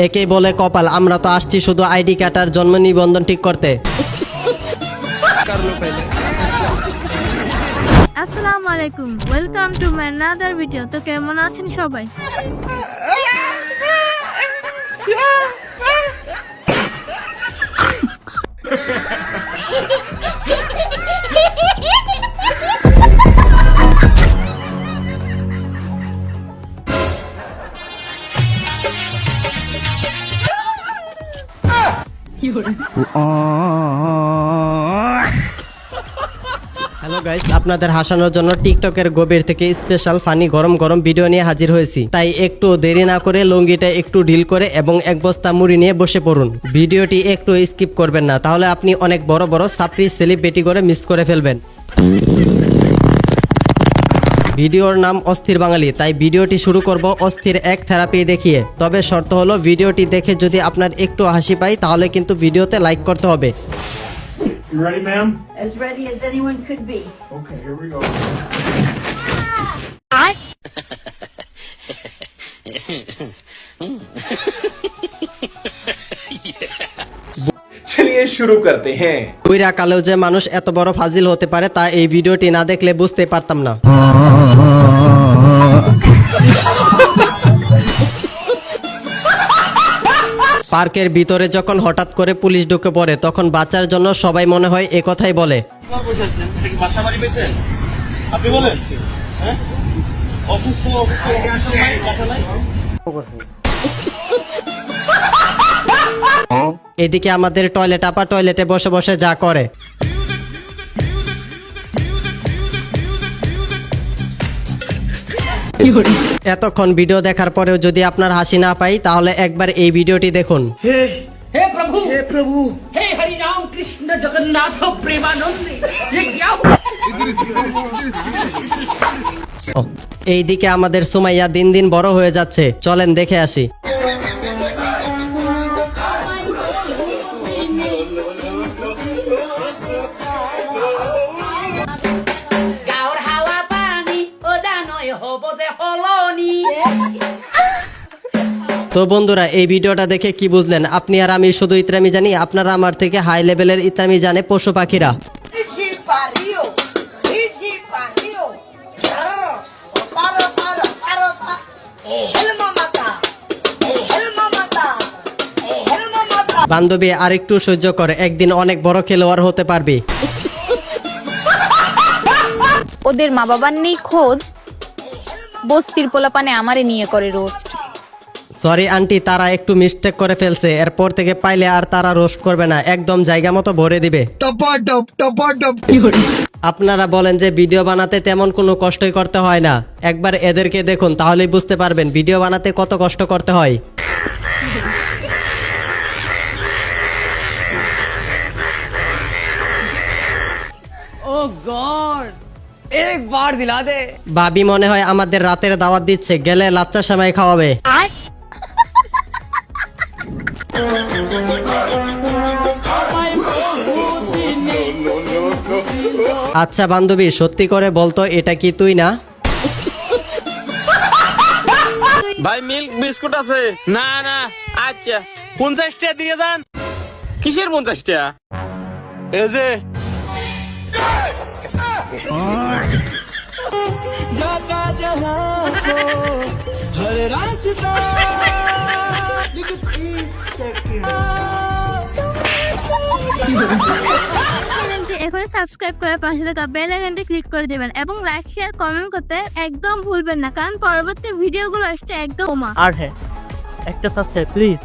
একেই বলে কপাল। আমরা তো আসছি শুধু আইডি কার্ড আর জন্ম নিবন্ধন ঠিক করতে। আসসালামু আলাইকুম, welcome to my another video. তো কেমন আছেন সবাই? হ্যালো গাইস, আপনাদের হাসানোর জন্য টিকটকের গভীর থেকে স্পেশাল ফানি গরম গরম ভিডিও নিয়ে হাজির হয়েছি। তাই একটু দেরি না করে লুঙ্গিটা একটু ঢিল করে এবং এক বস্তা মুড়ি নিয়ে বসে পড়ুন। ভিডিওটি একটু স্কিপ করবেন না, তাহলে আপনি অনেক বড় বড় সাপ্রি সেলিব্রিটি করে মিস করে ফেলবেন। ভিডিওর নাম অস্থির বাঙালি, তাই ভিডিওটি শুরু করব অস্থির এক থেরাপি দেখিয়ে। তবে শর্ত হলো ভিডিওটি দেখে যদি আপনার একটু হাসি পায় তাহলে কিন্তু ভিডিওতে লাইক করতে হবে। You ready, ma'am? As ready as anyone could be. Okay, here we go. चलिए शुरू करते हैं। বুইরা কালেও যে মানুষ এত বড় ফাজিল হতে পারে তা এই ভিডিওটি না দেখলে বুঝতে পারতাম না। পার্কের ভিতরে যখন হঠাৎ করে পুলিশ ঢুকে পড়ে তখন বাঁচার জন্য সবাই মনে হয় এ কথাই বলে। এদিকে আমাদের টয়লেট আপা টয়লেটে বসে বসে যা করে। এতক্ষণ ভিডিও দেখার পরেও যদি আপনার হাসি না পাই তাহলে একবার এই ভিডিওটি দেখুন। हे प्रभु हे हरि राम कृष्ण जगन्नाथ प्रेमानंद ये क्या এইদিকে আমাদের সুমাইয়া দিন দিন বড় হয়ে যাচ্ছে, চলেন দেখে আসি। गावर हवा पानी ओदा नय होबो दे हलनी। তো বন্ধুরা, এই ভিডিওটা দেখে কি বুঝলেন? আপনি আর আমি শুধু ইতরামি জানি, আপনারা আমার থেকে হাই লেভেলের ইতরামি জানে পশু পাখিরা। বান্ধবী আর একটু সহ্য করে, একদিন অনেক বড় খেলোয়াড় হতে পারবি। ওদের মা বাবার নেই খোঁজ, বস্তির পোলাপানে আমারে নিয়ে করে রোস্ট। সরি আন্টি, তারা একটু মিস্টেক করে ফেলছে। এরপর থেকে পাইলে আর তারা রোস্ট করবে না, একদম জায়গা মতো ভরে দিবে। আপনারা বলেন যে ভিডিও বানাতে তেমন কোনো কষ্টই করতে হয় না। একবার এদেরকে দেখুন, তাহলেই বুঝতে পারবেন ভিডিও বানাতে কত কষ্ট করতে হয়। ओ गॉड एक बार दिला दे। ভাবি মনে হয় আমাদের রাতের দাওয়াত দিচ্ছে, গেলে লাচ্চা সেমাই খাওয়াবে। আচ্ছা বান্ধবী, সত্যি করে বলতো এটা কি তুই না? ভাই মিল্ক বিস্কুট আছে? না না, আচ্ছা 50 টাকা দিয়ে দেন। কিসের 50 টাকা? এই যে जाता जहां को हर रास्ता চ্যানেলটি এখন সাবস্ক্রাইব করে পাশে থাকা বেল আইকনটি ক্লিক করে দেবেন এবং লাইক শেয়ার কমেন্ট করতে একদম ভুলবেন না, কারণ পরবর্তী ভিডিওগুলো আসছে একদম। আর হ্যাঁ, একটা সাবস্ক্রাইব প্লিজ।